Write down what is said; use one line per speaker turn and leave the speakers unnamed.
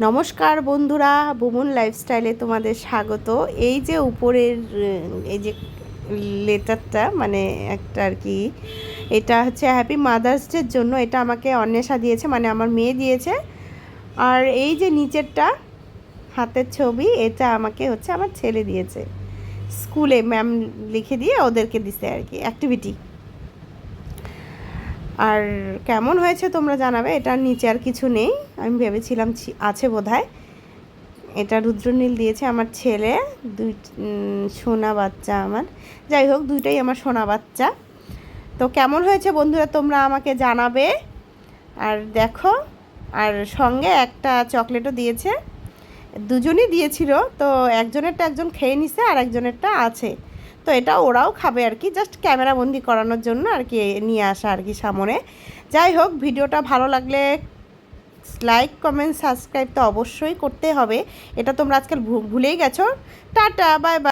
নমস্কার বন্ধুরা, বুমুন লাইফস্টাইলে তোমাদের স্বাগত। এই যে উপরের এই যে লেটারটা মানে একটা আর কি, এটা হচ্ছে হ্যাপি মাদার্স ডের জন্য। এটা আমাকে অন্বেষা দিয়েছে, মানে আমার মেয়ে দিয়েছে। আর এই যে নিচেরটা হাতের ছবি, এটা আমাকে হচ্ছে আমার ছেলে দিয়েছে। স্কুলে ম্যাম লিখে দিয়ে ওদেরকে দিছে আর কি, অ্যাক্টিভিটি। আর কেমন হয়েছে তোমরা জানাবে। এটার নিচে আর কিছু নেই, আমি ভেবেছিলাম আছে বোধহয়। এটা রুদ্রনীল দিয়েছে আমার ছেলে, দুই সোনা বাচ্চা আমার। যাই হোক, দুইটাই আমার সোনা বাচ্চা। তো কেমন হয়েছে বন্ধুরা তোমরা আমাকে জানাবে। আর দেখো, আর সঙ্গে একটা চকলেটও দিয়েছে। দুজনই দিয়েছিল, তো একজনেরটা একজন খেয়ে নিছে আর একজনেরটা আছে। তো এটা ওরাও খাবে আর কি, জাস্ট ক্যামেরাবন্দি করানোর জন্য আর কি নিয়ে আসা আর কি সামনে। যাই হোক, ভিডিওটা ভালো লাগলে লাইক কমেন্ট সাবস্ক্রাইব তো অবশ্যই করতে হবে। এটা তোমরা আজকাল ভুলেই গেছো। Tata, bye bye.